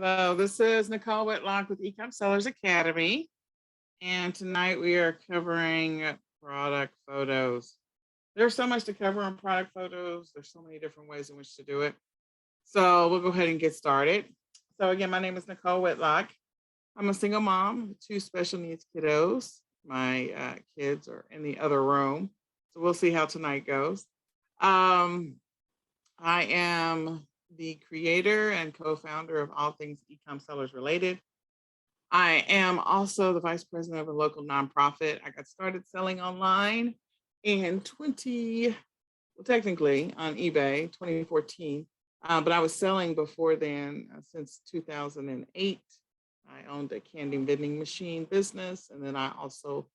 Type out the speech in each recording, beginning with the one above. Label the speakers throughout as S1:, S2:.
S1: Hello, this is Nicole Whitlock with eCom Sellers Academy, and tonight we are covering product photos. There's so much to cover on product photos. There's so many different ways in which to do it. So we'll go ahead and get started. So again, my name is Nicole Whitlock. I'm a single mom with two special needs kiddos. My kids are in the other room, so we'll see how tonight goes. Um, I am the creator and co-founder of all things eCom Sellers related. I am also the vice president of a local nonprofit. I got started selling online in technically on eBay, 2014. But I was selling before then, since 2008. I owned a candy vending machine business, and then I also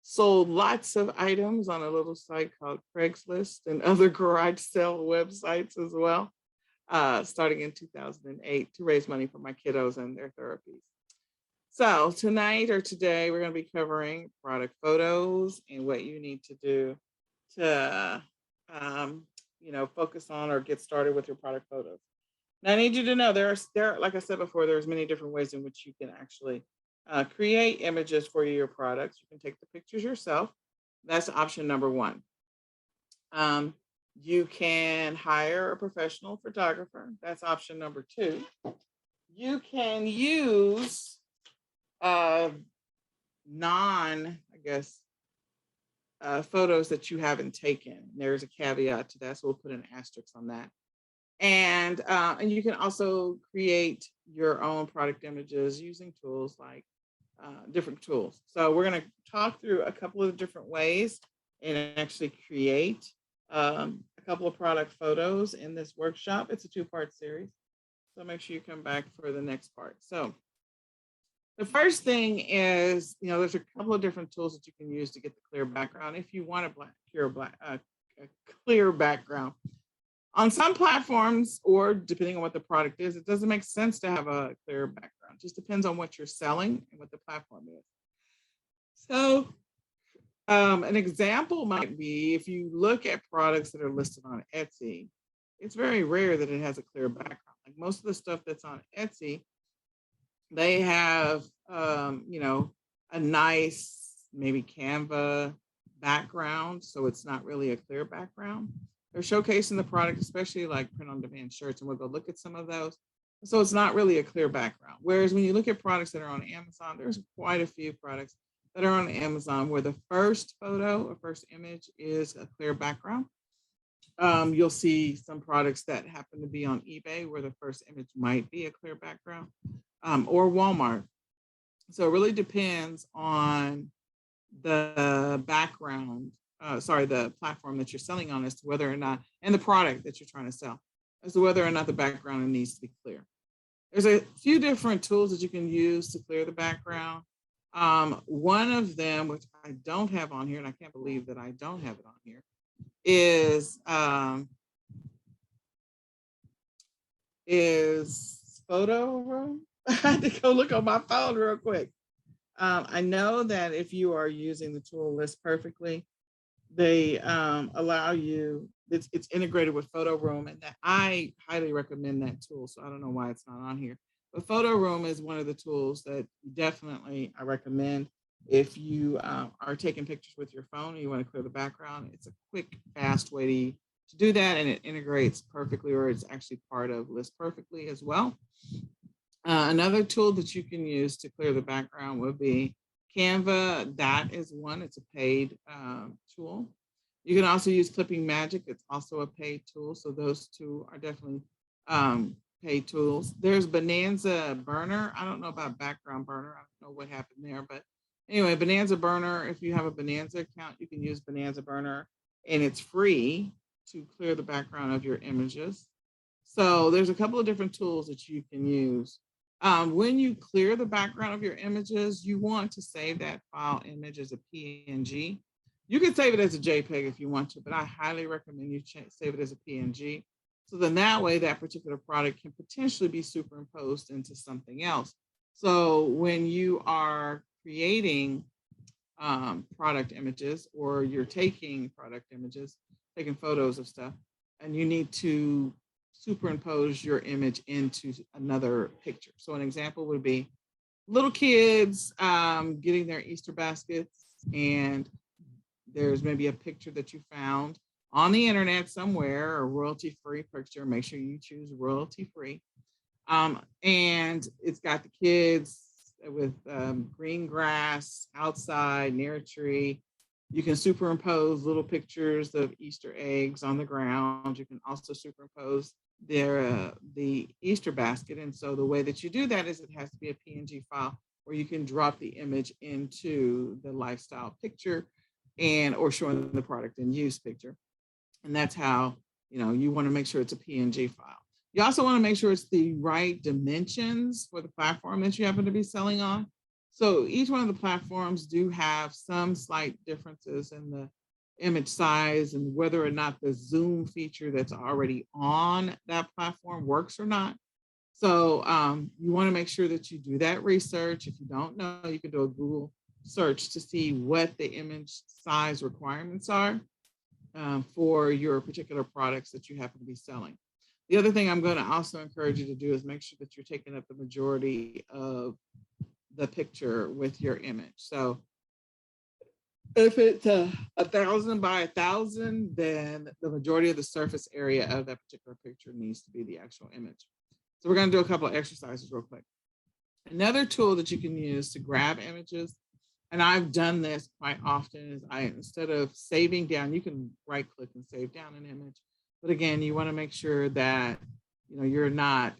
S1: sold lots of items on a little site called Craigslist and other garage sale websites as well, starting in 2008 to raise money for my kiddos and their therapies. So tonight or today, we're going to be covering product photos and what you need to do to, focus on or get started with your product photos. Now, I need you to know like I said before, there's many different ways in which you can actually create images for your products. You can take the pictures yourself. That's option number one. You can hire a professional photographer. That's option number two. You can use photos that you haven't taken. There's a caveat to that, so we'll put an asterisk on that. And you can also create your own product images using tools like different tools. So we're going to talk through a couple of different ways and actually create a couple of product photos in this workshop. It's a two-part series, so make sure you come back for the next part. So the first thing is, there's a couple of different tools that you can use to get the clear background if you want a clear background. On some platforms, or depending on what the product is, it doesn't make sense to have a clear background. It just depends on what you're selling and what the platform is. So an example might be if you look at products that are listed on Etsy, it's very rare that it has a clear background. Like most of the stuff that's on Etsy, they have, a nice, maybe Canva background. So it's not really a clear background. They're showcasing the product, especially like print-on-demand shirts, and we'll go look at some of those. So it's not really a clear background. Whereas when you look at products that are on Amazon, there's quite a few products that are on Amazon where the first photo or first image is a clear background. You'll see some products that happen to be on eBay where the first image might be a clear background, or Walmart. So it really depends on the background. The platform that you're selling on as to whether or not, and the product that you're trying to sell, as to whether or not the background needs to be clear. There's a few different tools that you can use to clear the background. One of them, which I don't have on here, and I can't believe that I don't have it on here, is Photo Room. I had to go look on my phone real quick. I know that if you are using the tool List Perfectly, they allow you, it's integrated with Photo Room, and that I highly recommend that tool. So I don't know why it's not on here, but Photo Room is one of the tools that definitely I recommend if you are taking pictures with your phone and you want to clear the background. It's a quick, fast way to do that, and it integrates perfectly, or it's actually part of List Perfectly as well. Another tool that you can use to clear the background would be Canva. That is one. It's a paid tool. You can also use Clipping Magic. It's also a paid tool. So those two are definitely paid tools. There's Bonanza Burner. I don't know about Background Burner. I don't know what happened there. But anyway, Bonanza Burner, if you have a Bonanza account, you can use Bonanza Burner, and it's free to clear the background of your images. So there's a couple of different tools that you can use. When you clear the background of your images, you want to save that file image as a PNG. You can save it as a JPEG if you want to, but I highly recommend you save it as a PNG. So then that way, that particular product can potentially be superimposed into something else. So when you are creating product images, or you're taking product images, taking photos of stuff, and you need to superimpose your image into another picture. So an example would be little kids getting their Easter baskets, and there's maybe a picture that you found on the internet somewhere, a royalty-free picture. Make sure you choose royalty-free. And it's got the kids with green grass outside near a tree. You can superimpose little pictures of Easter eggs on the ground. You can also superimpose the Easter basket. And so the way that you do that is it has to be a PNG file where you can drop the image into the lifestyle picture and or showing the product in use picture. And that's how, you want to make sure it's a PNG file. You also want to make sure it's the right dimensions for the platform that you happen to be selling on. So each one of the platforms do have some slight differences in the image size and whether or not the zoom feature that's already on that platform works or not. So you want to make sure that you do that research. If you don't know, you can do a Google search to see what the image size requirements are for your particular products that you happen to be selling. The other thing I'm going to also encourage you to do is make sure that you're taking up the majority of the picture with your image. So if it's 1,000 by 1,000, then the majority of the surface area of that particular picture needs to be the actual image. So we're going to do a couple of exercises real quick. Another tool that you can use to grab images, and I've done this quite often, is instead of saving down, you can right click and save down an image. But again, you want to make sure that you're not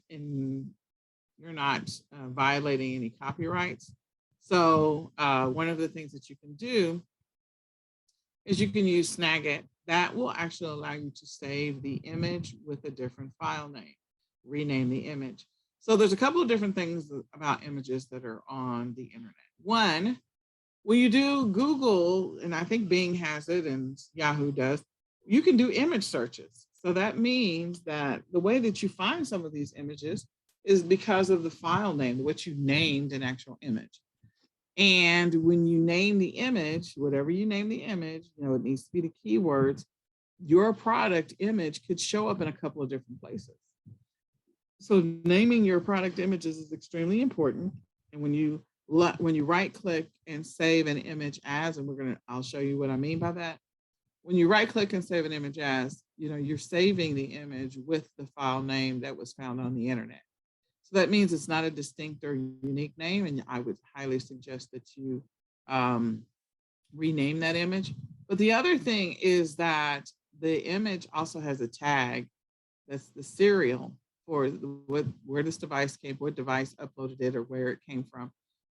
S1: violating any copyrights. So one of the things that you can do is you can use Snagit. That will actually allow you to save the image with a different file name, rename the image. So there's a couple of different things about images that are on the internet. One, when you do Google, and I think Bing has it and Yahoo does, you can do image searches. So that means that the way that you find some of these images is because of the file name, what you named an actual image. And when you name the image, whatever you name the image, it needs to be the keywords. Your product image could show up in a couple of different places. So naming your product images is extremely important. And when you right click and save an image as, and I'll show you what I mean by that. When you right click and save an image as, you're saving the image with the file name that was found on the internet. So that means it's not a distinct or unique name. And I would highly suggest that you rename that image. But the other thing is that the image also has a tag that's the serial for where this device came, what device uploaded it, or where it came from.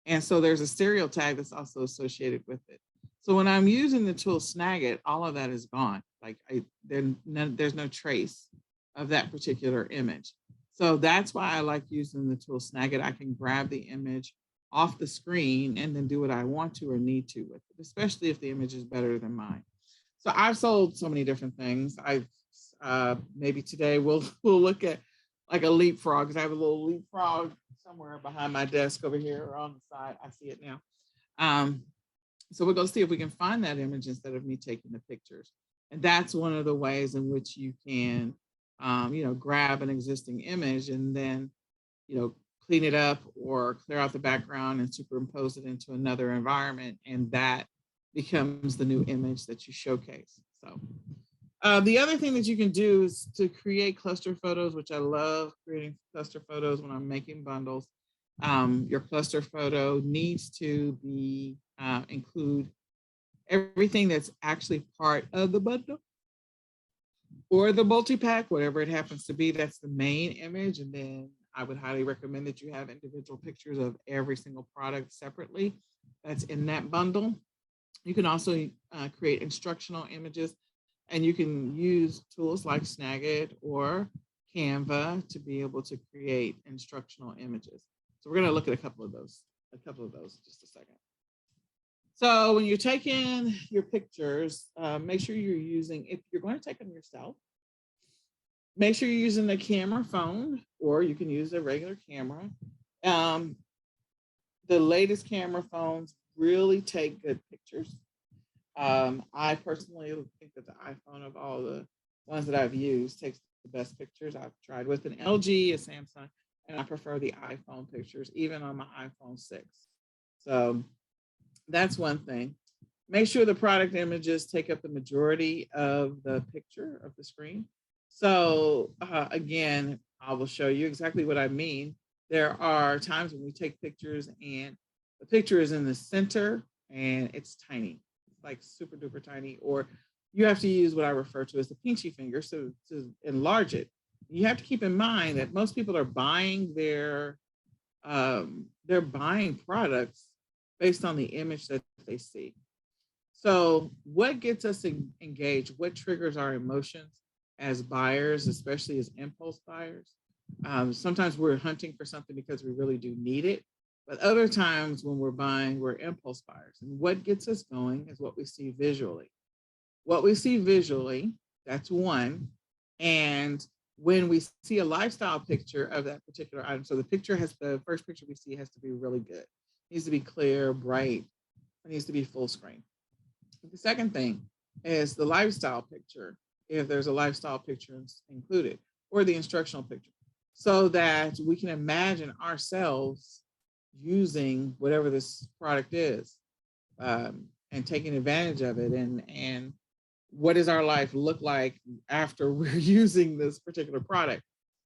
S1: And so there's a serial tag that's also associated with it. So when I'm using the tool Snagit, all of that is gone. Like there's no trace of that particular image. So that's why I like using the tool Snagit. I can grab the image off the screen and then do what I want to or need to with it, especially if the image is better than mine. So I've sold so many different things. Maybe today we'll look at like a leapfrog, because I have a little leapfrog somewhere behind my desk over here or on the side. I see it now. So we're going to see if we can find that image instead of me taking the pictures. And that's one of the ways in which you can, grab an existing image and then, clean it up or clear out the background and superimpose it into another environment. And that becomes the new image that you showcase. So the other thing that you can do is to create cluster photos, which I love creating cluster photos when I'm making bundles. Your cluster photo needs to be include everything that's actually part of the bundle or the multi-pack, whatever it happens to be. That's the main image. And then I would highly recommend that you have individual pictures of every single product separately that's in that bundle. You can also create instructional images, and you can use tools like Snagit or Canva to be able to create instructional images. So we're going to look at a couple of those in just a second. So when you're taking your pictures, make sure you're using, if you're going to take them yourself, make sure you're using a camera phone, or you can use a regular camera. The latest camera phones really take good pictures. I personally think that the iPhone, of all the ones that I've used, takes the best pictures. I've tried with an LG, a Samsung, and I prefer the iPhone pictures, even on my iPhone 6. So that's one thing. Make sure the product images take up the majority of the picture of the screen. So again, I will show you exactly what I mean. There are times when we take pictures and the picture is in the center and it's tiny, it's like super duper tiny, or you have to use what I refer to as the pinchy finger so to enlarge it. You have to keep in mind that most people are buying they're buying products based on the image that they see. So, what gets us engaged? What triggers our emotions as buyers, especially as impulse buyers? Sometimes we're hunting for something because we really do need it, but other times when we're buying, we're impulse buyers. And what gets us going is what we see visually. What we see visually, that's one. And when we see a lifestyle picture of that particular item, so the first picture we see has to be really good. It needs to be clear, bright, it needs to be full screen. The second thing is the lifestyle picture, if there's a lifestyle picture included, or the instructional picture, so that we can imagine ourselves using whatever this product is, and taking advantage of it. And what does our life look like after we're using this particular product?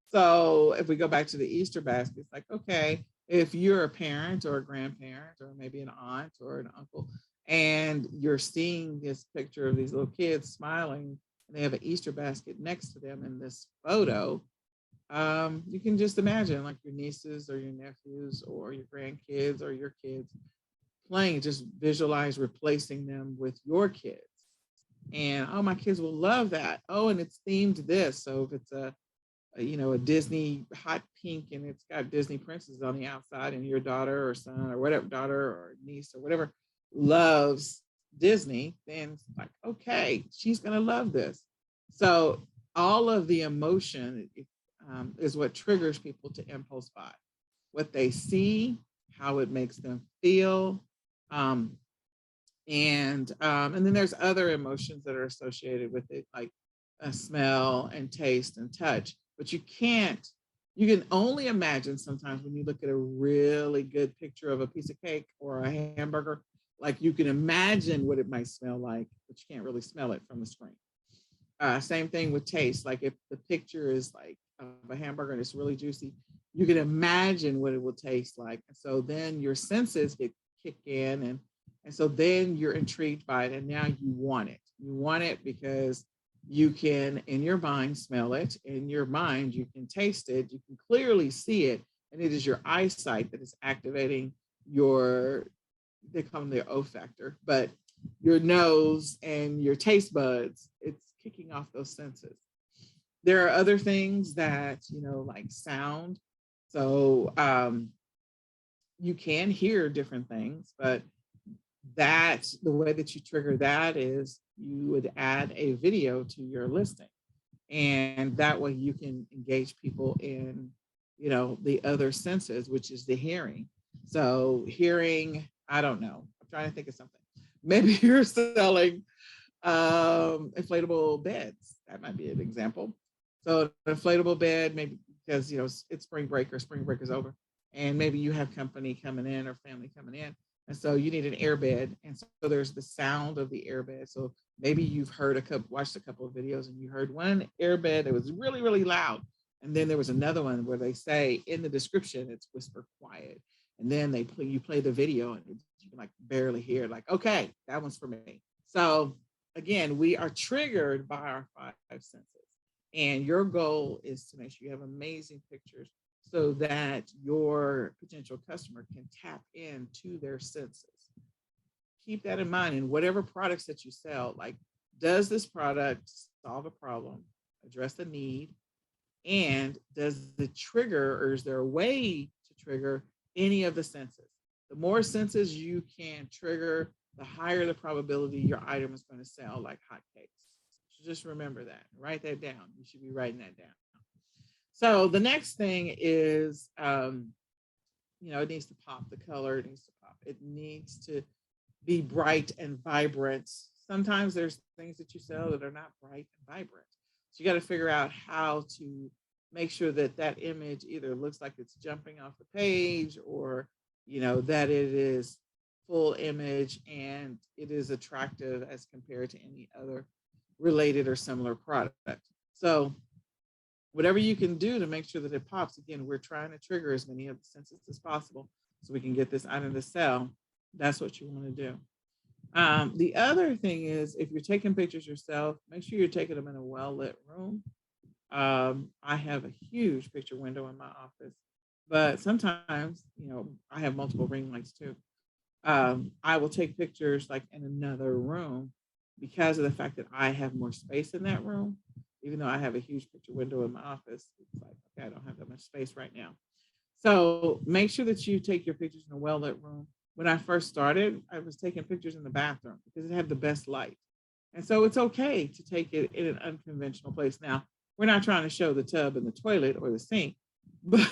S1: So if we go back to the Easter basket, it's like, okay, if you're a parent or a grandparent or maybe an aunt or an uncle, and you're seeing this picture of these little kids smiling, and they have an Easter basket next to them in this photo, you can just imagine like your nieces or your nephews or your grandkids or your kids playing, just visualize replacing them with your kids. And oh, my kids will love that. Oh, and it's themed this. So if it's a Disney hot pink and it's got Disney princesses on the outside, and your daughter or son or whatever, daughter or niece or whatever loves Disney, then it's like, okay, she's gonna love this. So all of the emotion is what triggers people to impulse buy. What they see, how it makes them feel, um, and then there's other emotions that are associated with it, like smell and taste and touch. But you can only imagine sometimes when you look at a really good picture of a piece of cake or a hamburger, like you can imagine what it might smell like, but you can't really smell it from the screen. Same thing with taste. Like if the picture is like of a hamburger and it's really juicy, you can imagine what it will taste like. And so then your senses get kick in, and so then you're intrigued by it, and now you want it. You want it because you can, in your mind, smell it. In your mind, you can taste it. You can clearly see it, and it is your eyesight that is activating your, they call them the O factor, but your nose and your taste buds. It's kicking off those senses. There are other things that, like sound. So you can hear different things, but the way that you trigger that is you would add a video to your listing. And that way you can engage people in, the other senses, which is the hearing. So hearing, I don't know, I'm trying to think of something. Maybe you're selling inflatable beds. That might be an example. So an inflatable bed, maybe because it's spring break or spring break is over, and maybe you have company coming in or family coming in, and so you need an air bed, and so there's the sound of the air bed. So maybe you've watched a couple of videos, and you heard one air bed that was really really loud, and then there was another one where they say in the description it's whisper quiet, and then you play the video and you can like barely hear, like, okay, that one's for me. So again, we are triggered by our five senses. And your goal is to make sure you have amazing pictures so that your potential customer can tap into their senses. Keep that in mind in whatever products that you sell. Like, does this product solve a problem, address the need, and does the trigger, or is there a way to trigger any of the senses? The more senses you can trigger, the higher the probability your item is going to sell like hotcakes. So just remember that. Write that down. You should be writing that down. So the next thing is, it needs to pop. The color, it needs to pop. It needs to be bright and vibrant. Sometimes there's things that you sell that are not bright and vibrant. So you got to figure out how to make sure that that image either looks like it's jumping off the page, or that it is full image and it is attractive as compared to any other related or similar product. So whatever you can do to make sure that it pops. Again, we're trying to trigger as many of the senses as possible so we can get this out of the cell. That's what you want to do. The other thing is, if you're taking pictures yourself, make sure you're taking them in a well-lit room. I have a huge picture window in my office, but sometimes, I have multiple ring lights too. I will take pictures like in another room because of the fact that I have more space in that room. Even though I have a huge picture window in my office, it's like, okay, I don't have that much space right now. So make sure that you take your pictures in a well-lit room. When I first started, I was taking pictures in the bathroom because it had the best light. And so it's okay to take it in an unconventional place. Now, we're not trying to show the tub and the toilet or the sink, but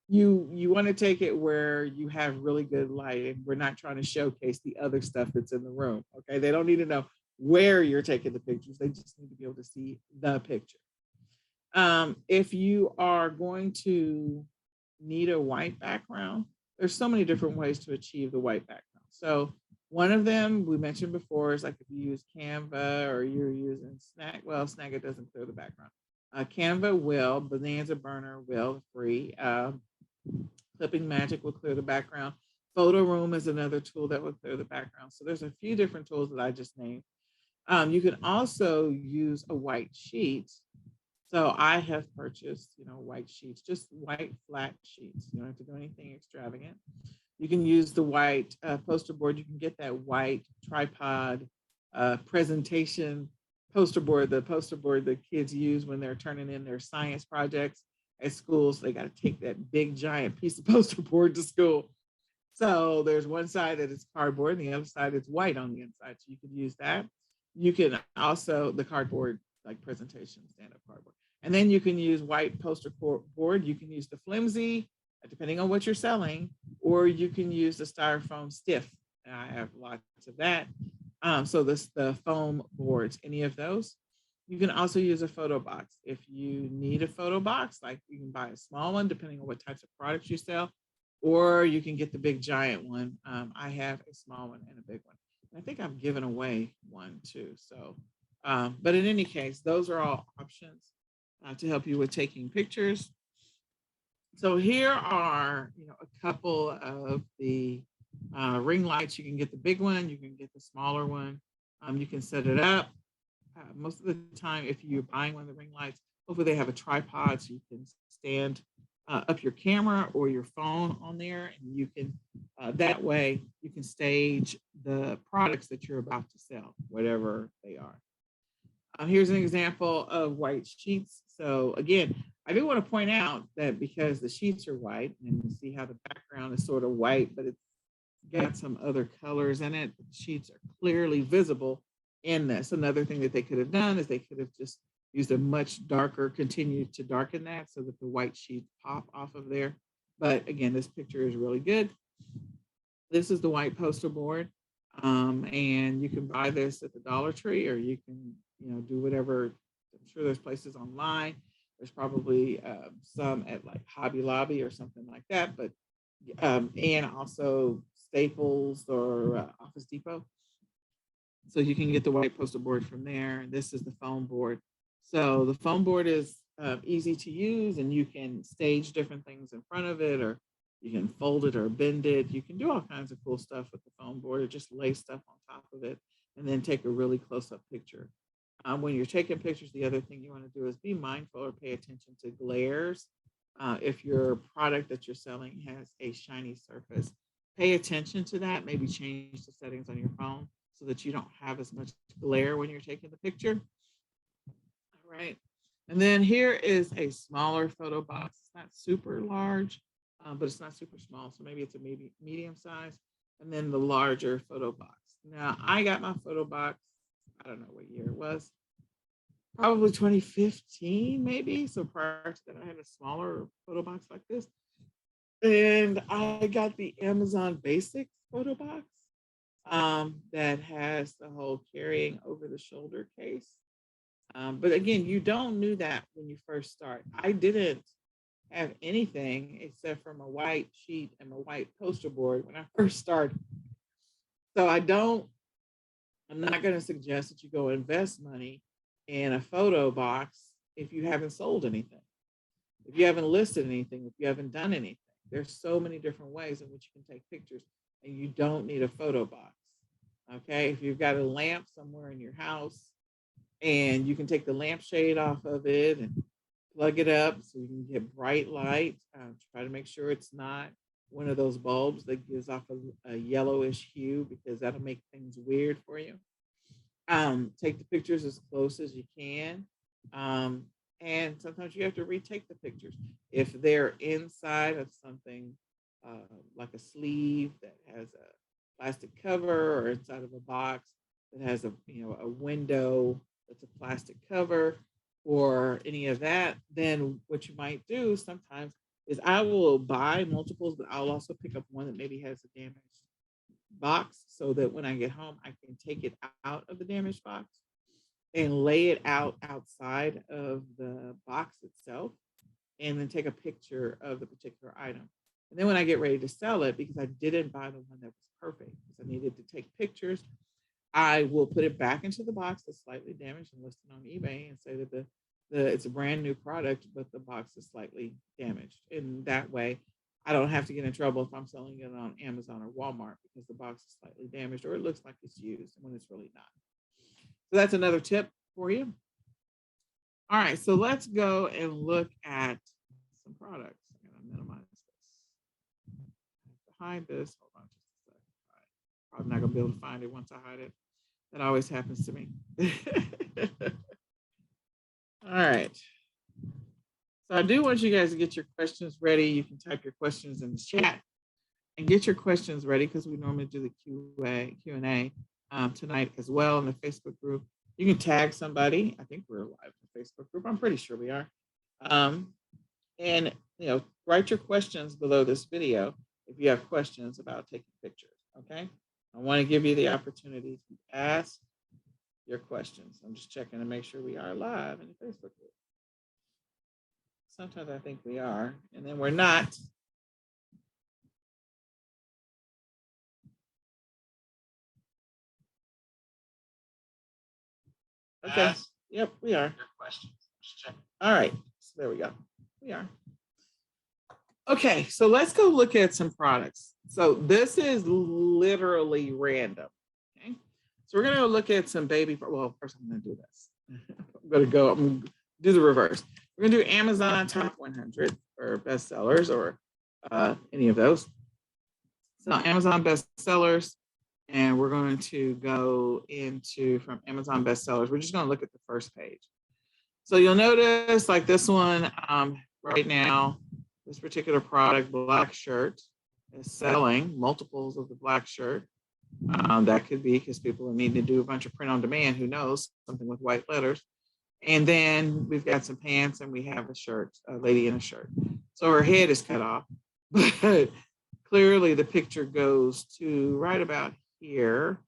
S1: you want to take it where you have really good light, and we're not trying to showcase the other stuff that's in the room. Okay. They don't need to know where you're taking the pictures. They just need to be able to see the picture. If you are going to need a white background, there's so many different ways to achieve the white background. So one of them we mentioned before is like if you use Canva or you're using Snagit doesn't clear the background. Canva will, Bonanza Burner will, free. Clipping Magic will clear the background. Photo Room is another tool that will clear the background. So there's a few different tools that I just named. You can also use a white sheet. So I have purchased, white sheets, just white flat sheets. You don't have to do anything extravagant. You can use the white poster board. You can get that white tripod presentation poster board, the poster board that kids use when they're turning in their science projects at schools. They got to take that big giant piece of poster board to school. So there's one side that is cardboard and the other side is white on the inside. So you could use that. You can also, the cardboard, like presentation, stand-up cardboard. And then you can use white poster board. You can use the flimsy, depending on what you're selling, or you can use the styrofoam stiff. And I have lots of that. So the foam boards, any of those. You can also use a photo box. If you need a photo box, like you can buy a small one, depending on what types of products you sell, or you can get the big giant one. I have a small one and a big one. I think I've given away one too. So, but in any case, those are all options to help you with taking pictures. So here are, a couple of the ring lights. You can get the big one, you can get the smaller one. You can set it up. Most of the time, if you're buying one of the ring lights, hopefully they have a tripod so you can stand up your camera or your phone on there, and you can that way you can stage the products that you're about to sell, whatever they are. Here's an example of white sheets. So again, I do want to point out that because the sheets are white, and you see how the background is sort of white, but it's got some other colors in it. The sheets are clearly visible in this. Another thing that they could have done is they could have just used a much darker, continued to darken that so that the white sheets pop off of there. But again, this picture is really good. This is the white poster board. And you can buy this at the Dollar Tree, or you can, do whatever. I'm sure there's places online. There's probably some at like Hobby Lobby or something like that, but and also Staples or Office Depot. So you can get the white poster board from there. This is the foam board. So the foam board is easy to use, and you can stage different things in front of it, or you can fold it or bend it. You can do all kinds of cool stuff with the foam board, or just lay stuff on top of it and then take a really close-up picture. When you're taking pictures, the other thing you want to do is be mindful or pay attention to glares. If your product that you're selling has a shiny surface, pay attention to that. Maybe change the settings on your phone so that you don't have as much glare when you're taking the picture. All right. And then here is a smaller photo box. It's not super large, but it's not super small. So maybe it's a medium size. And then the larger photo box. Now, I got my photo box, I don't know what year it was, probably 2015, maybe. So prior to that, I had a smaller photo box like this. And I got the Amazon Basics photo box that has the whole carrying over the shoulder case. But again, you don't know that when you first start. I didn't have anything except for my white sheet and my white poster board when I first started. So I'm not going to suggest that you go invest money in a photo box if you haven't sold anything, if you haven't listed anything, if you haven't done anything. There's so many different ways in which you can take pictures, and you don't need a photo box. Okay. If you've got a lamp somewhere in your house and you can take the lampshade off of it and plug it up so you can get bright light. Try to make sure it's not one of those bulbs that gives off a yellowish hue, because that'll make things weird for you. Take the pictures as close as you can. Um, and sometimes you have to retake the pictures. If they're inside of something like a sleeve that has a plastic cover, or inside of a box that has a window that's a plastic cover, or any of that, then what you might do sometimes is I will buy multiples, but I'll also pick up one that maybe has a damaged box, so that when I get home, I can take it out of the damaged box and lay it out outside of the box itself, and then take a picture of the particular item. And then when I get ready to sell it, because I didn't buy the one that was perfect, because I needed to take pictures, I will put it back into the box that's slightly damaged and list it on eBay and say that it's a brand new product, but the box is slightly damaged. And that way, I don't have to get in trouble if I'm selling it on Amazon or Walmart because the box is slightly damaged or it looks like it's used when it's really not. So that's another tip for you. All right, so let's go and look at some products. I'm going to minimize this. I have to hide this. Hold on just a second. All right. Probably not going to be able to find it once I hide it. That always happens to me. All right. So I do want you guys to get your questions ready. You can type your questions in the chat and get your questions ready, because we normally do the Q&A tonight as well in the Facebook group. You can tag somebody. I think we're live in the Facebook group. I'm pretty sure we are. And write your questions below this video if you have questions about taking pictures. Okay. I want to give you the opportunity to ask your questions. I'm just checking to make sure we are live in the Facebook group. Sometimes I think we are, and then we're not. Okay. Yep, we are. Your questions. Just check. All right. So there we go. We are. Okay, so let's go look at some products. So this is literally random. Okay. So we're gonna look at some baby. Well, first I'm gonna do this. I'm gonna do the reverse. We're gonna do Amazon top 100 or bestsellers, or any of those. So Amazon bestsellers, and we're going to go into from Amazon bestsellers. We're just gonna look at the first page. So you'll notice like this one right now, this particular product, black shirt, is selling multiples of the black shirt. That could be because people need to do a bunch of print on demand, who knows, something with white letters. And then we've got some pants and we have a shirt, a lady in a shirt. So her head is cut off, but clearly the picture goes to right about here,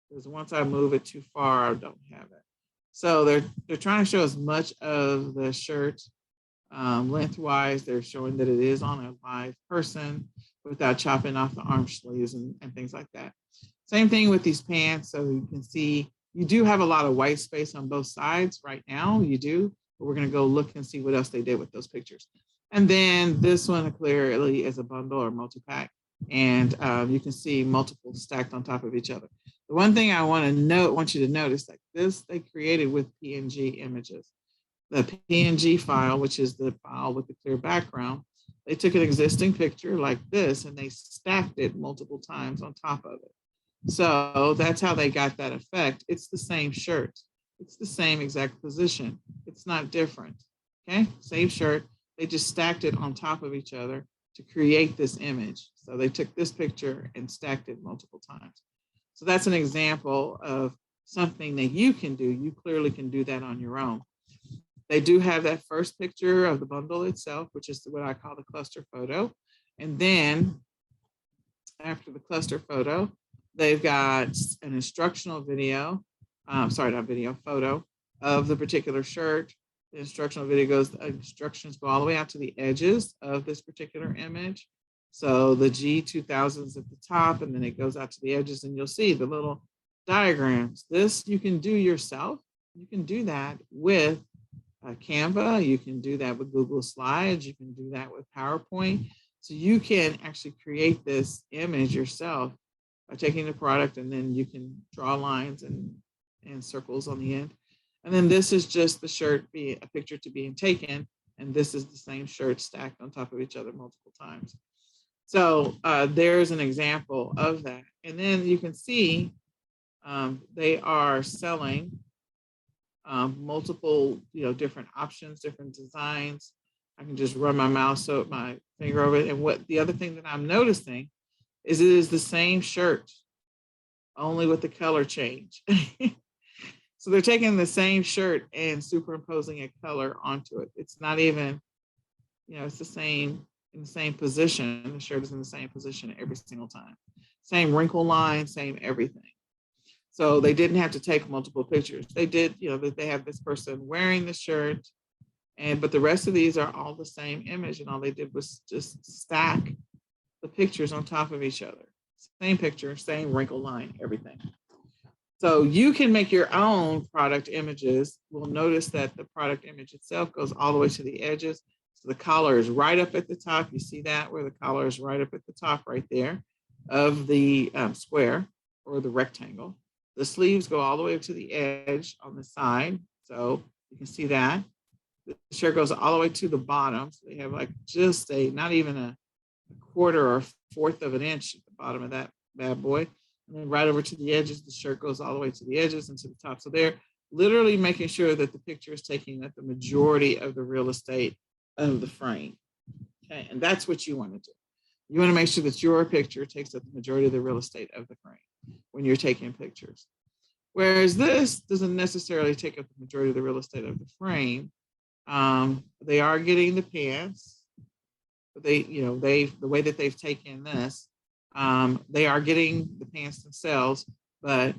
S1: because once I move it too far, I don't have it. So they're trying to show as much of the shirt lengthwise. They're showing that it is on a live person without chopping off the arm sleeves and things like that. Same thing with these pants. So you can see you do have a lot of white space on both sides right now. You do, but we're going to go look and see what else they did with those pictures. And then this one clearly is a bundle or multi-pack, and you can see multiple stacked on top of each other. The one thing I want you to notice, like this, they created with PNG images. The PNG file, which is the file with the clear background, they took an existing picture like this and they stacked it multiple times on top of it. So that's how they got that effect. It's the same shirt. It's the same exact position. It's not different. Okay, same shirt. They just stacked it on top of each other to create this image. So they took this picture and stacked it multiple times. So that's an example of something that you can do. You clearly can do that on your own. They do have that first picture of the bundle itself, which is what I call the cluster photo. And then after the cluster photo, they've got an instructional video, photo of the particular shirt. The instructional video instructions go all the way out to the edges of this particular image. So the G2000 is at the top, and then it goes out to the edges, and you'll see the little diagrams. This you can do yourself. You can do that with Canva. You can do that with Google Slides. You can do that with PowerPoint. So you can actually create this image yourself by taking the product, and then you can draw lines and circles on the end. And then this is just the shirt, being a picture to being taken, and this is the same shirt stacked on top of each other multiple times. So there's an example of that. And then you can see they are selling multiple, different options, different designs. I can just run my finger over it. And what the other thing that I'm noticing is it is the same shirt, only with the color change. So they're taking the same shirt and superimposing a color onto it. It's not even, it's the same, in the same position. The shirt is in the same position every single time. Same wrinkle line, same everything. So they didn't have to take multiple pictures. They did, that they have this person wearing the shirt, but the rest of these are all the same image, and all they did was just stack the pictures on top of each other. Same picture, same wrinkle line, everything. So you can make your own product images. We'll notice that the product image itself goes all the way to the edges. So the collar is right up at the top. You see that, where the collar is right up at the top right there of the square or the rectangle. The sleeves go all the way up to the edge on the side. So you can see that. The shirt goes all the way to the bottom. So they have like just not even a quarter or fourth of an inch at the bottom of that bad boy. And then right over to the edges, the shirt goes all the way to the edges and to the top. So they're literally making sure that the picture is taking up the majority of the real estate of the frame. Okay, and that's what you want to do. You want to make sure that your picture takes up the majority of the real estate of the frame when you're taking pictures. Whereas this doesn't necessarily take up the majority of the real estate of the frame. They are getting the pants, but the way that they've taken this, they are getting the pants themselves, but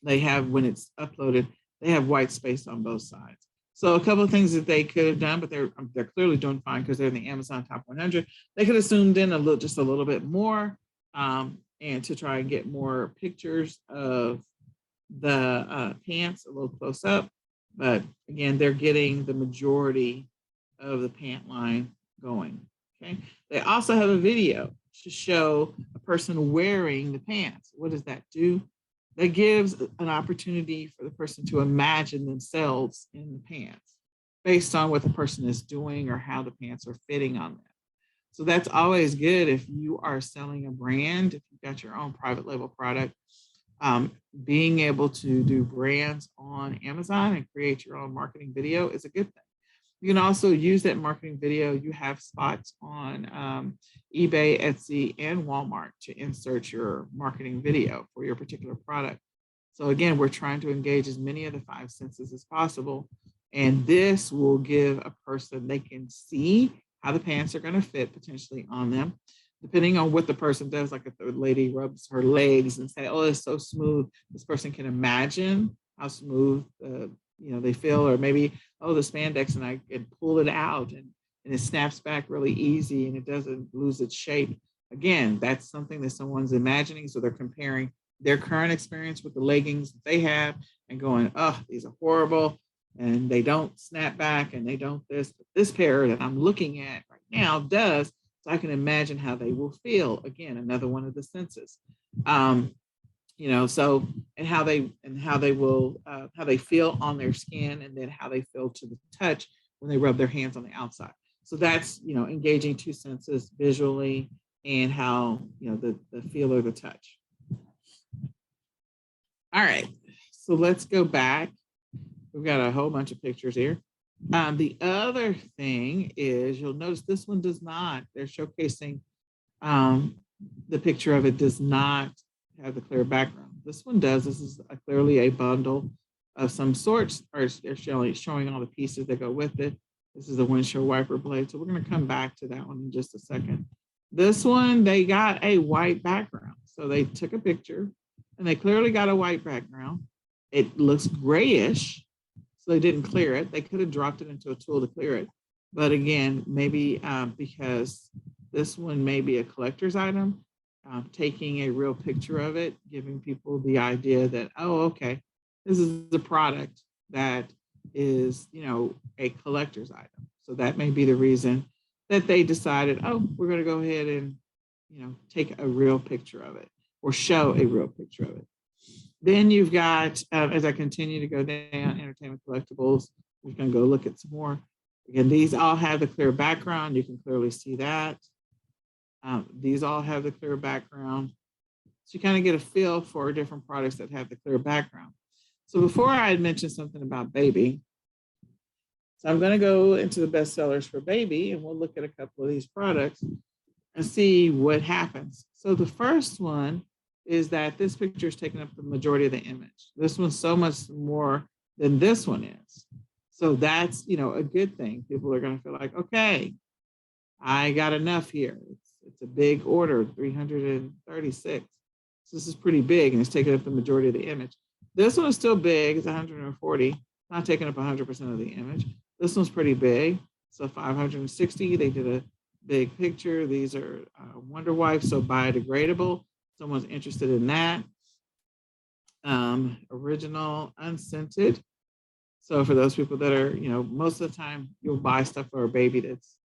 S1: they have, when it's uploaded, they have white space on both sides. So a couple of things that they could have done, but they're clearly doing fine because they're in the Amazon Top 100. They could have zoomed in just a little bit more, and to try and get more pictures of the pants a little close up. But again, they're getting the majority of the pant line going. Okay. They also have a video to show a person wearing the pants. What does that do? That gives an opportunity for the person to imagine themselves in the pants based on what the person is doing or how the pants are fitting on them. So that's always good if you are selling a brand, if you've got your own private label product, being able to do brands on Amazon and create your own marketing video is a good thing. You can also use that marketing video. You have spots on eBay, Etsy, and Walmart to insert your marketing video for your particular product. So again, we're trying to engage as many of the five senses as possible. And this will give a person, they can see how the pants are going to fit potentially on them, depending on what the person does. Like if the lady rubs her legs and say, oh, it's so smooth, this person can imagine how smooth they feel, or maybe, oh, the spandex, and I can pull it out and it snaps back really easy and it doesn't lose its shape. Again, that's something that someone's imagining. So they're comparing their current experience with the leggings that they have and going, oh, these are horrible and they don't snap back and they don't this, but this pair that I'm looking at right now does. So I can imagine how they will feel. Again, another one of the senses. So and how they will how they feel on their skin, and then how they feel to the touch when they rub their hands on the outside. So that's engaging two senses visually and how the feel or the touch. All right, so let's go back. We've got a whole bunch of pictures here. The other thing is, you'll notice this one does not. They're showcasing the picture of it does not have the clear background. This one does. This is clearly a bundle of some sorts, or they're showing all the pieces that go with it. This is a windshield wiper blade. So we're going to come back to that one in just a second. This one, they got a white background. So they took a picture and they clearly got a white background. it looks grayish, so they didn't clear it. They could have dropped it into a tool to clear it. But again, maybe because this one may be a collector's item, taking a real picture of it, giving people the idea that, oh, okay, this is a product that is, a collector's item. So that may be the reason that they decided, oh, we're going to go ahead and, take a real picture of it or show a real picture of it. Then you've got, as I continue to go down, entertainment collectibles, we're going to go look at some more. Again, these all have the clear background. You can clearly see that. These all have the clear background. So you kind of get a feel for different products that have the clear background. So before I had mentioned something about baby, so I'm going to go into the bestsellers for baby, and we'll look at a couple of these products and see what happens. So the first one is that this picture is taking up the majority of the image. This one's so much more than this one is. So that's, a good thing. People are going to feel like, okay, I got enough here. It's a big order, 336. So this is pretty big, and it's taking up the majority of the image. This one is still big. It's 140, not taking up 100% of the image. This one's pretty big. So 560, they did a big picture. These are Wonder Wipes, so biodegradable. Someone's interested in that. Original, unscented. So for those people that are, most of the time you'll buy stuff for a baby that's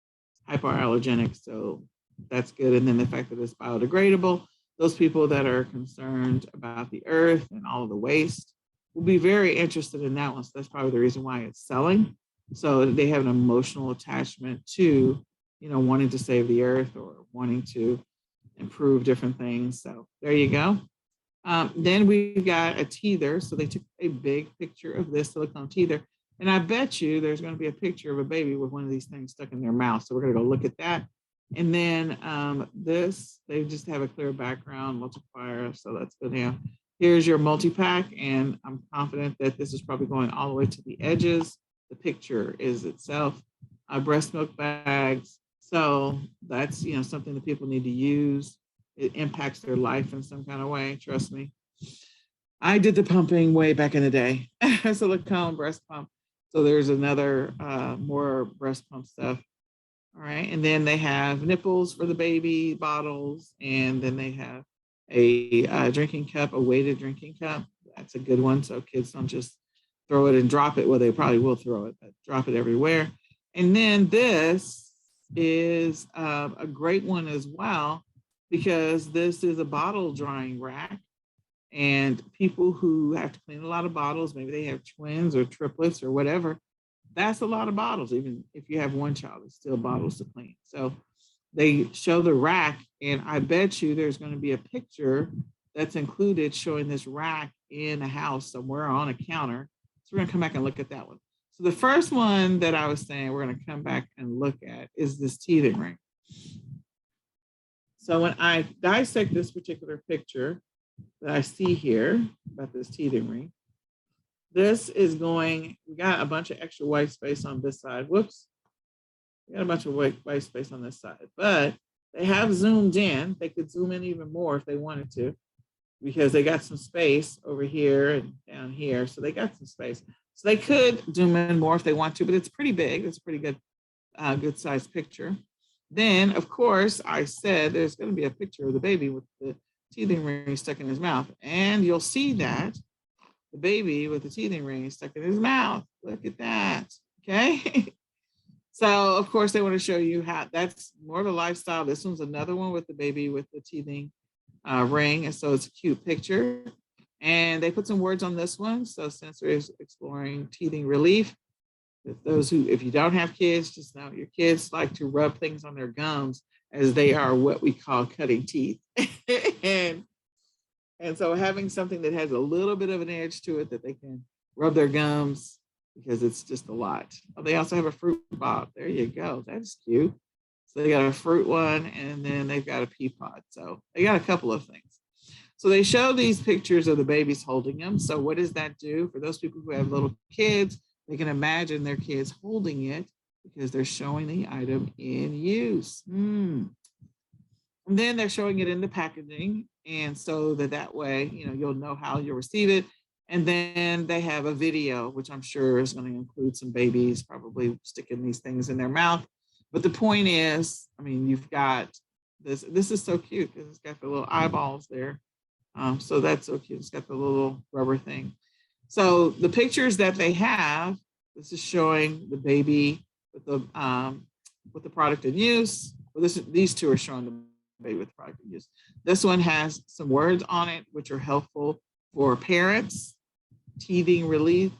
S1: hypoallergenic. So that's good. And then the fact that it's biodegradable, those people that are concerned about the earth and all of the waste will be very interested in that one. So that's probably the reason why it's selling. So they have an emotional attachment to, wanting to save the earth or wanting to improve different things. So there you go. Then we got a teether. So they took a big picture of this silicone teether. And I bet you there's going to be a picture of a baby with one of these things stuck in their mouth. So we're going to go look at that. And then this, they just have a clear background multiplier. So that's good now. Here's your multi-pack. And I'm confident that this is probably going all the way to the edges. The picture is itself. Breast milk bags. So that's, something that people need to use. It impacts their life in some kind of way. Trust me. I did the pumping way back in the day. Silicone breast pump. So there's another more breast pump stuff. All right. And then they have nipples for the baby, bottles. And then they have a drinking cup, a weighted drinking cup. That's a good one. So kids don't just throw it and drop it. Well, they probably will throw it, but drop it everywhere. And then this is a great one as well, because this is a bottle drying rack. And people who have to clean a lot of bottles, maybe they have twins or triplets or whatever, that's a lot of bottles. Even if you have one child, it's still bottles to clean. So they show the rack, and I bet you there's going to be a picture that's included showing this rack in a house somewhere on a counter. So we're going to come back and look at that one. So the first one that I was saying we're going to come back and look at is this teething ring. So when I dissect this particular picture that I see here about this teething ring, this is going, we got a bunch of extra white space on this side. Whoops. We got a bunch of white space on this side, but they have zoomed in. They could zoom in even more if they wanted to, because they got some space over here and down here. So they got some space. So they could zoom in more if they want to, but it's pretty big. It's a pretty good, good sized picture. Then, of course, I said there's going to be a picture of the baby with the teething ring stuck in his mouth. And you'll see that the baby with the teething ring stuck in his mouth. Look at that. Okay. So, of course, they want to show you how that's more of a lifestyle. This one's another one with the baby with the teething ring. And so it's a cute picture. And they put some words on this one. So Sensory is exploring teething relief. Those who, if you don't have kids, just know your kids like to rub things on their gums, as they are what we call cutting teeth. and so having something that has a little bit of an edge to it that they can rub their gums, because it's just a lot. Oh, they also have a fruit bob. There you go. That's cute. So they got a fruit one, and then they've got a pea pod. So they got a couple of things. So they show these pictures of the babies holding them. So what does that do? For those people who have little kids, they can imagine their kids holding it because they're showing the item in use. And then they're showing it in the packaging. And so that way, you'll know how you'll receive it. And then they have a video, which I'm sure is going to include some babies probably sticking these things in their mouth. But the point is, I mean, you've got this. This is so cute because it's got the little eyeballs there. So that's so cute. It's got the little rubber thing. So the pictures that they have, this is showing the baby with the product in use. Well, these two are showing the baby with the product in use. This one has some words on it, which are helpful for parents, teething relief,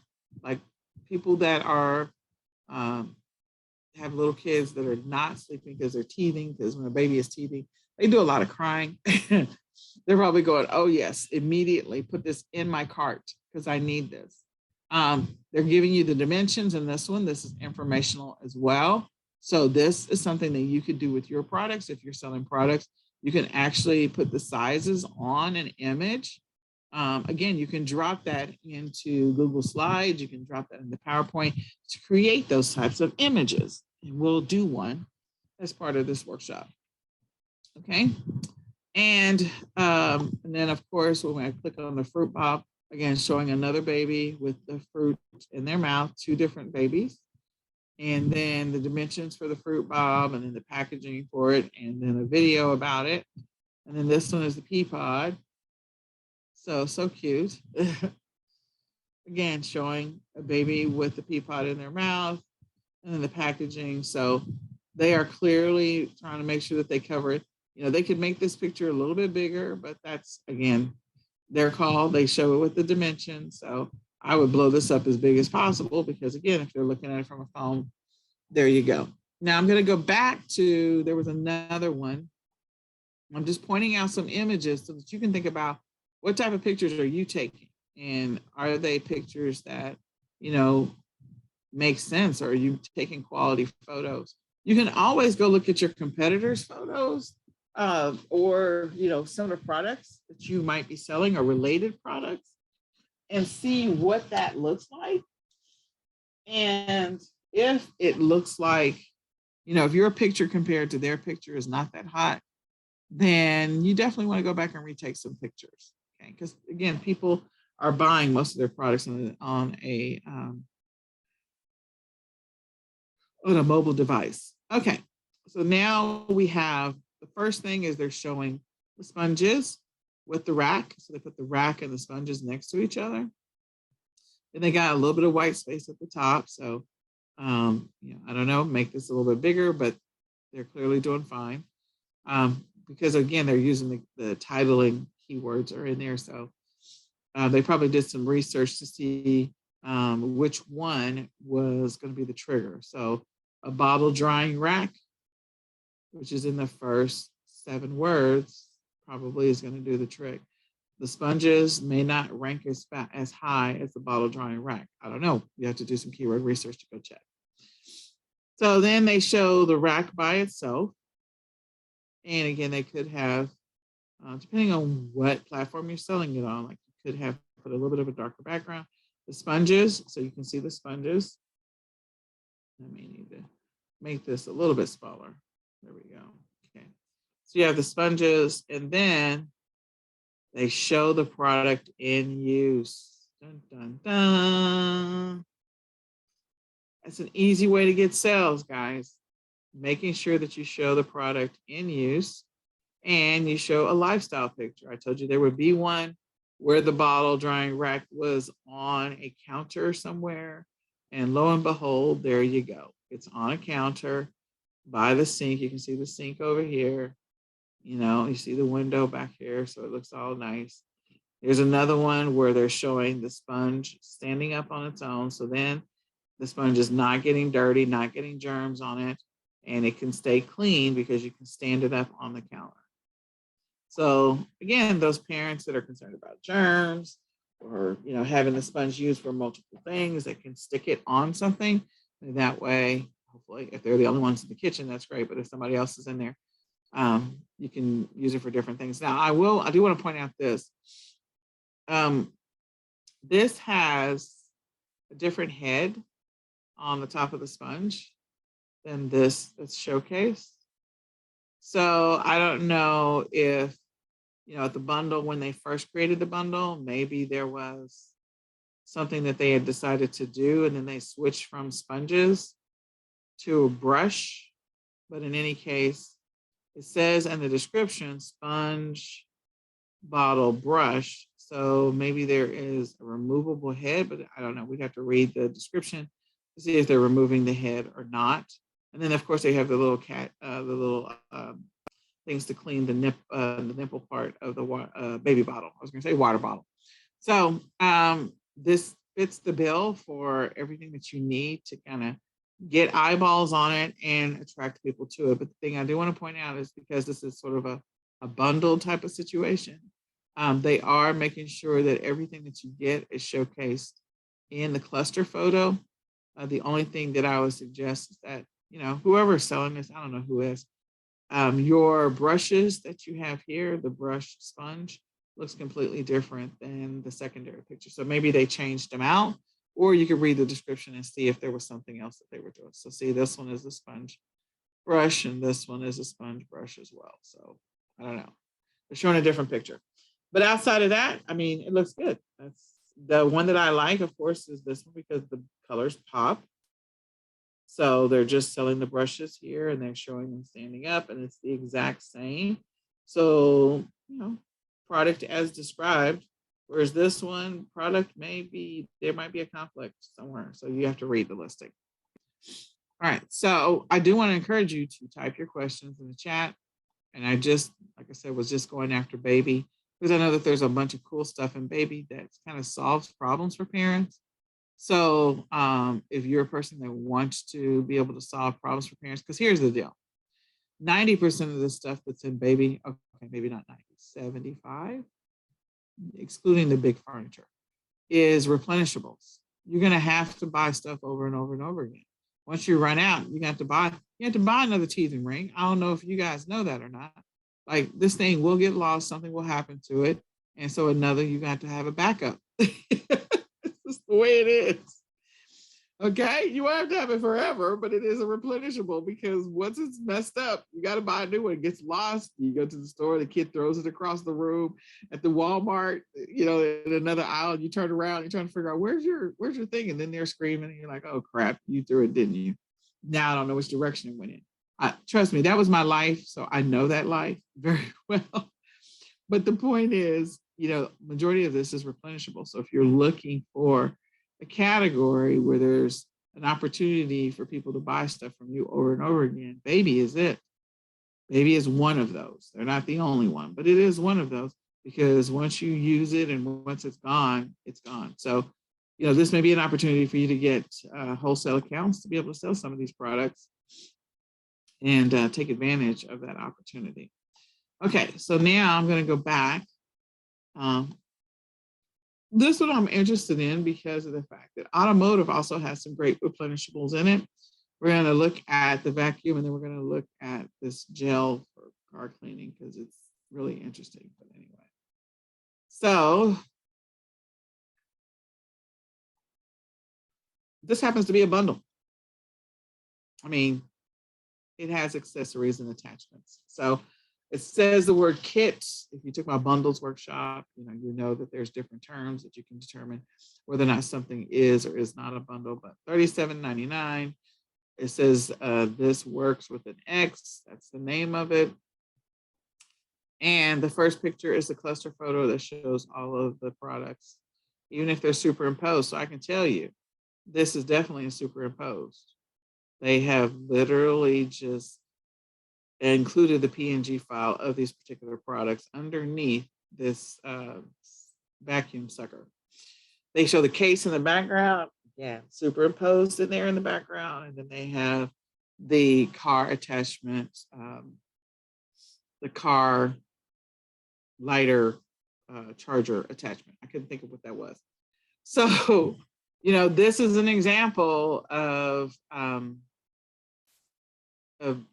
S1: like people that are have little kids that are not sleeping because they're teething. Because when a baby is teething, they do a lot of crying. They're probably going, "Oh yes, immediately put this in my cart because I need this." They're giving you the dimensions in this one. This is informational as well. So this is something that you could do with your products. If you're selling products, you can actually put the sizes on an image. Again, you can drop that into Google Slides. You can drop that into PowerPoint to create those types of images. And we'll do one as part of this workshop. Okay. And then, of course, when I click on the fruit bob, again, showing another baby with the fruit in their mouth, two different babies. And then the dimensions for the fruit bob, and then the packaging for it, and then a video about it. And then this one is the pea pod. So cute. Again, showing a baby with the pea pod in their mouth, and then the packaging. So they are clearly trying to make sure that they cover it. You know, they could make this picture a little bit bigger, but that's, again, their call. They show it with the dimensions. So I would blow this up as big as possible because, again, if you're looking at it from a phone, there you go. Now I'm going to go back to, there was another one. I'm just pointing out some images so that you can think about what type of pictures are you taking? And are they pictures that, you know, make sense? Or are you taking quality photos? You can always go look at your competitors' photos or, you know, some of the products that you might be selling or related products and see what that looks like. And if it looks like, you know, if your picture compared to their picture is not that hot, then you definitely want to go back and retake some pictures. Okay. Because again, people are buying most of their products on a mobile device. Okay. So now we have, the first thing is they're showing the sponges with the rack. So they put the rack and the sponges next to each other. And they got a little bit of white space at the top. So, you know, I don't know, make this a little bit bigger, but they're clearly doing fine. Because again, they're using the titling keywords are in there. So they probably did some research to see which one was going to be the trigger. So a bottle drying rack, which is in the first 7 words, probably is going to do the trick. The sponges may not rank as high as the bottle drying rack. I don't know. You have to do some keyword research to go check. So then they show the rack by itself. And again, they could have, depending on what platform you're selling it on, like you could have put a little bit of a darker background. The sponges, so you can see the sponges. I may need to make this a little bit smaller. There we go. Okay. So you have the sponges, and then they show the product in use. Dun, dun, dun. That's an easy way to get sales, guys. Making sure that you show the product in use and you show a lifestyle picture. I told you there would be one where the bottle drying rack was on a counter somewhere. And lo and behold, there you go. It's on a counter by the sink. You can see the sink over here. You know, you see the window back here, so it looks all nice. There's another one where they're showing the sponge standing up on its own. So then the sponge is not getting dirty, not getting germs on it, and it can stay clean because you can stand it up on the counter. So again, those parents that are concerned about germs or, you know, having the sponge used for multiple things, they can stick it on something. And that way, hopefully, if they're the only ones in the kitchen, that's great. But if somebody else is in there, you can use it for different things. Now, I do want to point out this. This has a different head on the top of the sponge than this that's showcased. So I don't know if, you know, at the bundle, when they first created the bundle, maybe there was something that they had decided to do, and then they switched from sponges to a brush. But in any case, it says in the description, sponge, bottle, brush. So maybe there is a removable head, but I don't know. We'd have to read the description to see if they're removing the head or not. And then, of course, they have the little the little things to clean the nipple part of the baby bottle. I was going to say water bottle. So this fits the bill for everything that you need to kind of get eyeballs on it and attract people to it. But the thing I do want to point out is because this is sort of a bundle type of situation, they are making sure that everything that you get is showcased in the cluster photo. The only thing that I would suggest is that, you know, whoever is selling this, I don't know who is, your brushes that you have here, the brush sponge, looks completely different than the secondary picture. So maybe they changed them out, or you could read the description and see if there was something else that they were doing. So see, this one is a sponge brush and this one is a sponge brush as well. So I don't know. They're showing a different picture. But outside of that, I mean, it looks good. That's the one that I like, of course, is this one because the colors pop. So they're just selling the brushes here and they're showing them standing up and it's the exact same. So, you know, product as described. Whereas this one, product there might be a conflict somewhere. So you have to read the listing. All right. So I do want to encourage you to type your questions in the chat. And I just, like I said, was just going after baby because I know that there's a bunch of cool stuff in baby that kind of solves problems for parents. So if you're a person that wants to be able to solve problems for parents, because here's the deal. 90% of the stuff that's in baby, okay, maybe not 90, 75, excluding the big furniture, is replenishables. You're going to have to buy stuff over and over and over again. Once you run out, you have to buy another teething ring. I don't know if you guys know that or not. Like this thing will get lost, something will happen to it. And so you got to have a backup. It's just the way it is. Okay, you won't have to have it forever, but it is a replenishable because once it's messed up, you got to buy a new one. It gets lost. You go to the store, the kid throws it across the room. At the Walmart, you know, in another aisle, you turn around, you're trying to figure out where's your thing, and then they're screaming, and you're like, oh crap, you threw it, didn't you? Now I don't know which direction it went in. Trust me, that was my life, so I know that life very well. But the point is, you know, majority of this is replenishable. So if you're looking for a category where there's an opportunity for people to buy stuff from you over and over again, baby is it. Baby is one of those. They're not the only one, but it is one of those because once you use it and once it's gone, it's gone. So, you know, this may be an opportunity for you to get wholesale accounts to be able to sell some of these products and take advantage of that opportunity. Okay, so now I'm going to go back. This one I'm interested in because of the fact that automotive also has some great replenishables in it. We're going to look at the vacuum and then we're going to look at this gel for car cleaning because it's really interesting. But anyway, so this happens to be a bundle. I mean, it has accessories and attachments. So it says the word kit. If you took my bundles workshop, you know that there's different terms that you can determine whether or not something is or is not a bundle. But $37.99. It says this works with an X. That's the name of it. And the first picture is the cluster photo that shows all of the products, even if they're superimposed. So I can tell you, this is definitely a superimposed. They have literally just included the PNG file of these particular products underneath this vacuum sucker. They show the case in the background, yeah, superimposed in there in the background, and then they have the car attachment, the car lighter charger attachment. I couldn't think of what that was. So, this is an example of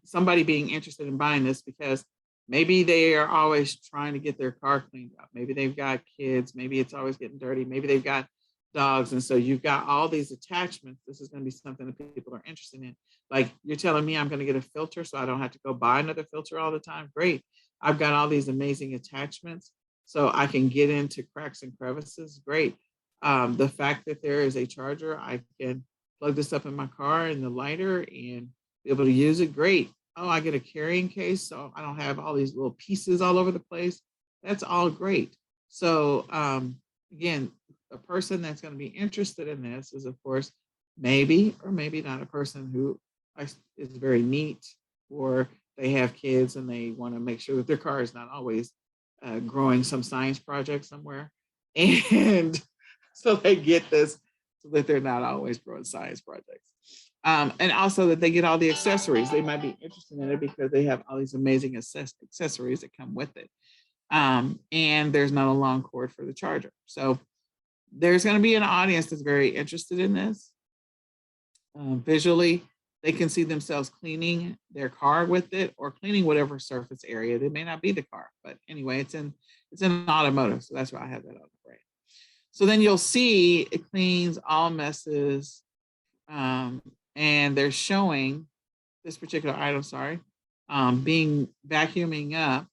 S1: somebody being interested in buying this because maybe they are always trying to get their car cleaned up. Maybe they've got kids. Maybe it's always getting dirty. Maybe they've got dogs. And so you've got all these attachments. This is going to be something that people are interested in. Like you're telling me I'm going to get a filter so I don't have to go buy another filter all the time. Great. I've got all these amazing attachments so I can get into cracks and crevices. Great. The fact that there is a charger, I can plug this up in my car in the lighter and be able to use it. Great. Oh, I get a carrying case, so I don't have all these little pieces all over the place. That's all great. So again, a person that's going to be interested in this is, of course, maybe or maybe not a person who is very neat, or they have kids and they want to make sure that their car is not always growing some science project somewhere. And so they get this so that they're not always growing science projects. And also that they get all the accessories. They might be interested in it because they have all these amazing accessories that come with it. And there's not a long cord for the charger. So there's going to be an audience that's very interested in this. Visually, they can see themselves cleaning their car with it or cleaning whatever surface area. It may not be the car, but anyway, it's in automotive. So that's why I have that on the brain. So then you'll see it cleans all messes. And they're showing this particular item, being vacuuming up.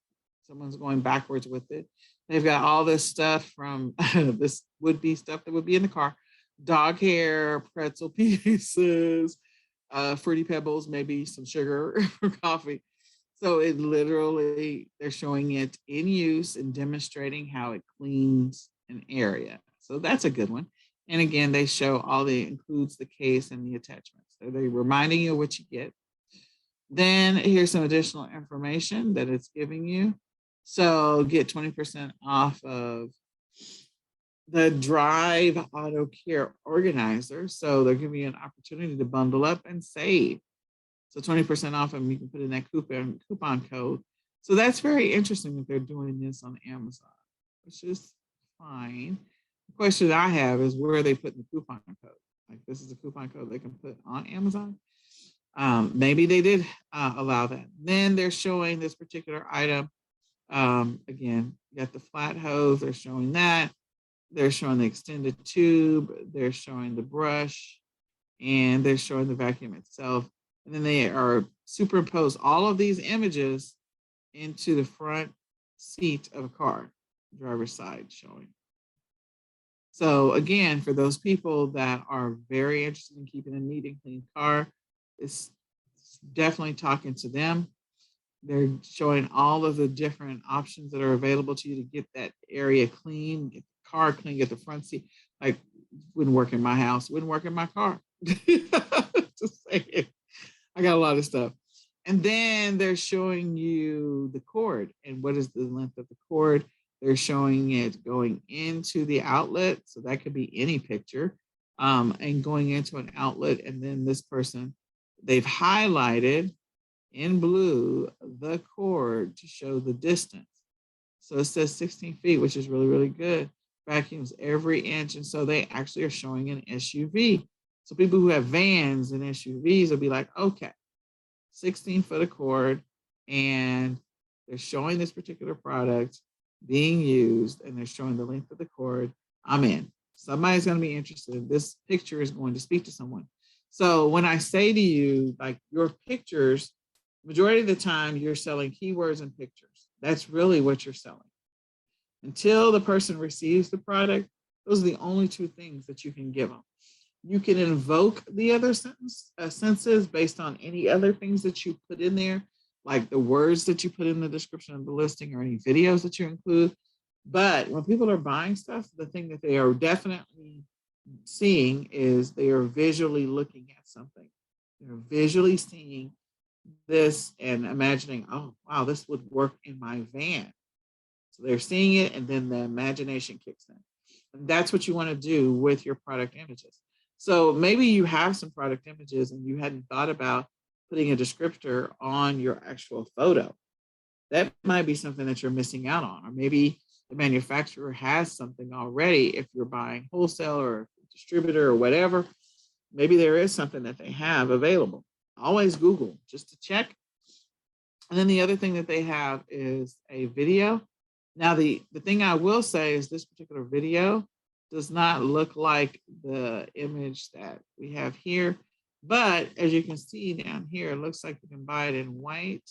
S1: Someone's going backwards with it. They've got all this stuff from this would be stuff that would be in the car, dog hair, pretzel pieces, Fruity Pebbles, maybe some sugar for coffee. So it literally, they're showing it in use and demonstrating how it cleans an area. So that's a good one. And again, they show includes the case and the attachments. So they're reminding you what you get. Then here's some additional information that it's giving you. So get 20% off of the Drive Auto Care Organizer. So they're giving you an opportunity to bundle up and save. So 20% off, and you can put in that coupon code. So that's very interesting that they're doing this on Amazon, which is fine. The question I have is, where are they putting the coupon code? Like, this is a coupon code they can put on Amazon. Maybe they did allow that. Then they're showing this particular item. Again, you got the flat hose. They're showing that. They're showing the extended tube. They're showing the brush, and they're showing the vacuum itself. And then they are superimpose all of these images into the front seat of a car, driver's side showing. So again, for those people that are very interested in keeping a neat and clean car, it's definitely talking to them. They're showing all of the different options that are available to you to get that area clean, get the car clean, get the front seat. Like, wouldn't work in my house, wouldn't work in my car. Just saying. I got a lot of stuff. And then they're showing you the cord and what is the length of the cord. They're showing it going into the outlet. So that could be any picture, and going into an outlet. And then this person, they've highlighted in blue the cord to show the distance. So it says 16 feet, which is really, really good. Vacuums every inch. And so they actually are showing an SUV. So people who have vans and SUVs will be like, okay, 16 foot of cord, and they're showing this particular product being used, and they're showing the length of the cord. I'm in. Somebody's going to be interested. This picture is going to speak to someone. So when I say to you, like, your pictures, majority of the time you're selling keywords and pictures. That's really what you're selling. Until the person receives the product, those are the only two things that you can give them. You can invoke the other senses based on any other things that you put in there, like the words that you put in the description of the listing or any videos that you include. But when people are buying stuff, the thing that they are definitely seeing is they are visually looking at something. They're visually seeing this and imagining, oh, wow, this would work in my van. So they're seeing it, and then the imagination kicks in. And that's what you want to do with your product images. So maybe you have some product images and you hadn't thought about putting a descriptor on your actual photo. That might be something that you're missing out on. Or maybe the manufacturer has something already. If you're buying wholesale or distributor or whatever, maybe there is something that they have available. Always Google just to check. And then the other thing that they have is a video. Now, the thing I will say is this particular video does not look like the image that we have here. But as you can see down here, it looks like you can buy it in white.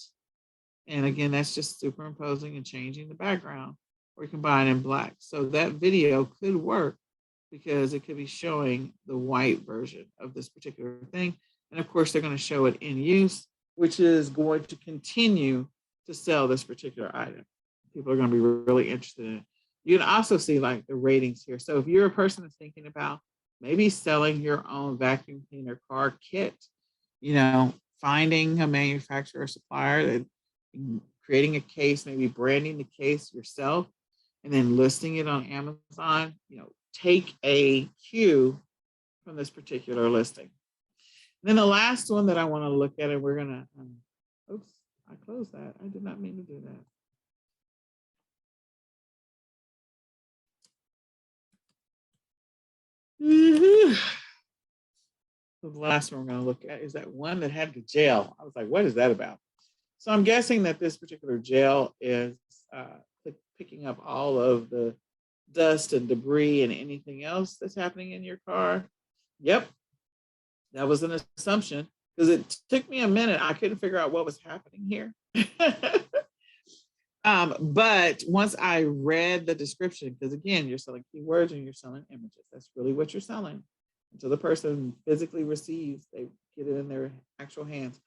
S1: And again, that's just superimposing and changing the background, or you can buy it in black. So that video could work because it could be showing the white version of this particular thing. And of course, they're going to show it in use, which is going to continue to sell this particular item. People are going to be really interested in it. You can also see like the ratings here. So if you're a person that's thinking about maybe selling your own vacuum cleaner car kit, you know, finding a manufacturer or supplier that creating a case, maybe branding the case yourself, and then listing it on Amazon, you know, take a cue from this particular listing. And then the last one that I want to look at, and we're going to, oops, I closed that. I did not mean to do that. The last one we're going to look at is that one that had the gel. I was like, what is that about? So I'm guessing that this particular gel is picking up all of the dust and debris and anything else that's happening in your car. Yep, that was an assumption because it took me a minute. I couldn't figure out what was happening here. But once I read the description, because again, you're selling keywords and you're selling images. That's really what you're selling. Until the person physically receives, they get it in their actual hands.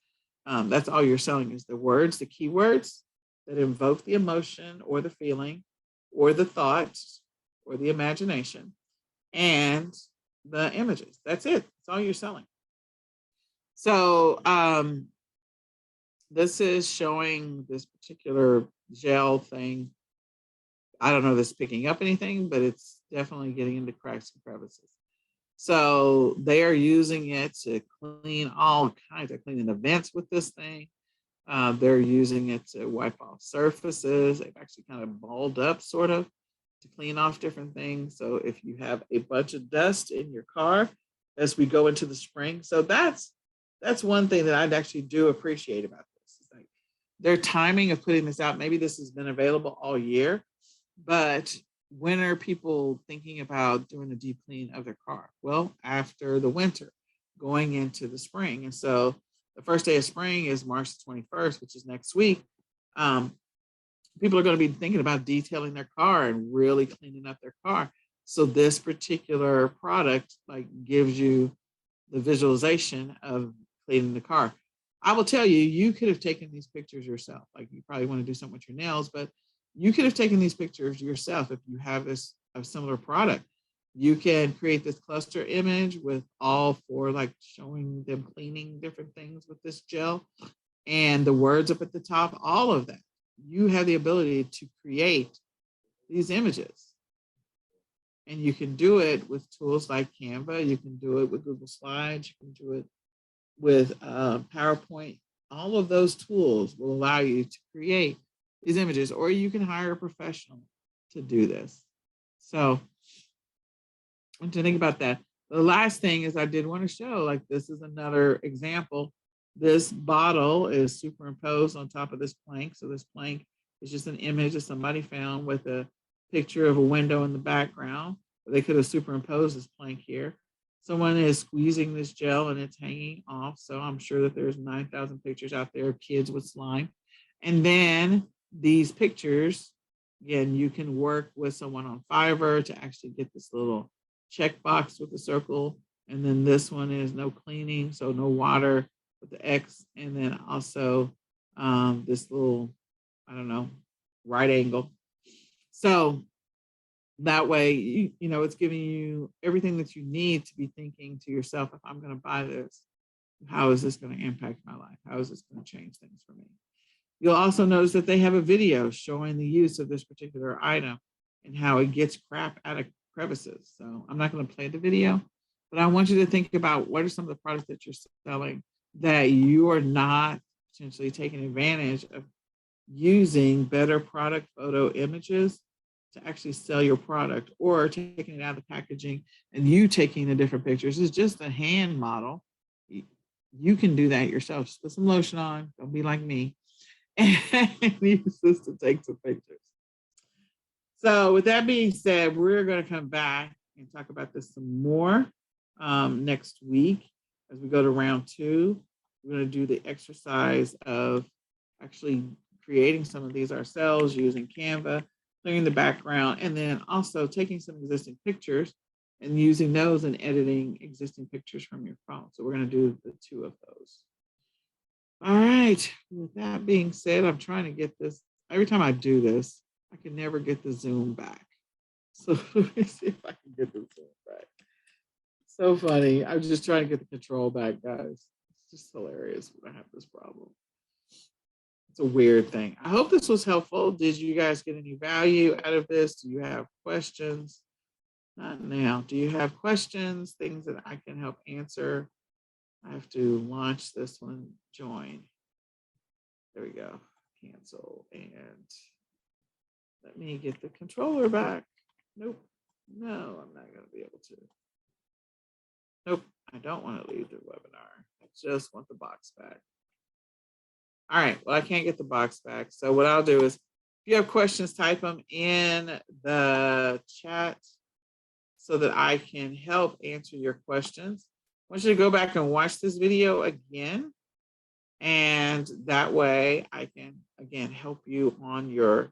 S1: That's all you're selling is the words, the keywords that invoke the emotion or the feeling or the thoughts or the imagination and the images. That's it. That's all you're selling. So this is showing this particular gel thing. I don't know if it's picking up anything, but it's definitely getting into cracks and crevices. So they are using it to clean all kinds of cleaning the vents with this thing. They're using it to wipe off surfaces. They've actually kind of balled up sort of to clean off different things. So if you have a bunch of dust in your car as we go into the spring. So that's one thing that I'd actually do appreciate about this. It's like their timing of putting this out, maybe this has been available all year, but when are people thinking about doing a deep clean of their car? Well, after the winter, going into the spring. And so the first day of spring is March 21st, which is next week. People are going to be thinking about detailing their car and really cleaning up their car. So this particular product like gives you the visualization of cleaning the car. I will tell you, you could have taken these pictures yourself. Like you probably want to do something with your nails, but you could have taken these pictures yourself if you have this a similar product. You can create this cluster image with all four, like showing them cleaning different things with this gel and the words up at the top, all of that. You have the ability to create these images. And you can do it with tools like Canva. You can do it with Google Slides. You can do it with PowerPoint. All of those tools will allow you to create these images, or you can hire a professional to do this. So and to think about that. The last thing is I did want to show, like this is another example. This bottle is superimposed on top of this plank. So this plank is just an image that somebody found with a picture of a window in the background. They could have superimposed this plank here. Someone is squeezing this gel and it's hanging off. So I'm sure that there's 9,000 pictures out there of kids with slime. And then these pictures, again, you can work with someone on Fiverr to actually get this little checkbox with the circle. And then this one is no cleaning, so no water with the X. And then also this little, I don't know, right angle. So that way, you know, it's giving you everything that you need to be thinking to yourself, if I'm going to buy this, how is this going to impact my life? How is this going to change things for me? You'll also notice that they have a video showing the use of this particular item and how it gets crap out of crevices. So I'm not going to play the video, but I want you to think about what are some of the products that you're selling that you are not potentially taking advantage of using better product photo images to actually sell your product, or taking it out of the packaging and you taking the different pictures. It's just a hand model. You can do that yourself. Just put some lotion on. Don't be like me. And use this to take some pictures. So with that being said, we're going to come back and talk about this some more next week as we go to round 2. We're going to do the exercise of actually creating some of these ourselves using Canva, clearing the background, and then also taking some existing pictures and using those and editing existing pictures from your phone. So we're going to do the 2 of those. All right. With that being said, I'm trying to get this. Every time I do this, I can never get the Zoom back. So let me see if I can get the Zoom back. So funny. I'm just trying to get the control back, guys. It's just hilarious when I have this problem. It's a weird thing. I hope this was helpful. Did you guys get any value out of this? Do you have questions? Not now. Do you have questions, things that I can help answer? I have to launch this one, join. There we go, cancel. And let me get the controller back. Nope, no, I'm not gonna be able to. Nope, I don't wanna leave the webinar. I just want the box back. All right, well, I can't get the box back. So what I'll do is, if you have questions, type them in the chat so that I can help answer your questions. I want you to go back and watch this video again. And that way I can, again, help you on your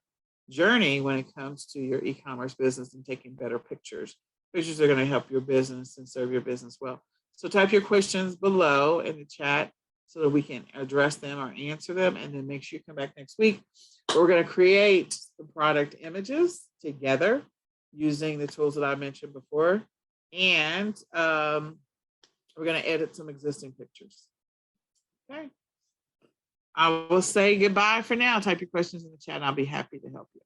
S1: journey when it comes to your e-commerce business and taking better pictures. Pictures are going to help your business and serve your business well. So type your questions below in the chat so that we can address them or answer them. And then make sure you come back next week. We're going to create the product images together using the tools that I mentioned before. And we're going to edit some existing pictures. Okay. I will say goodbye for now. Type your questions in the chat and I'll be happy to help you.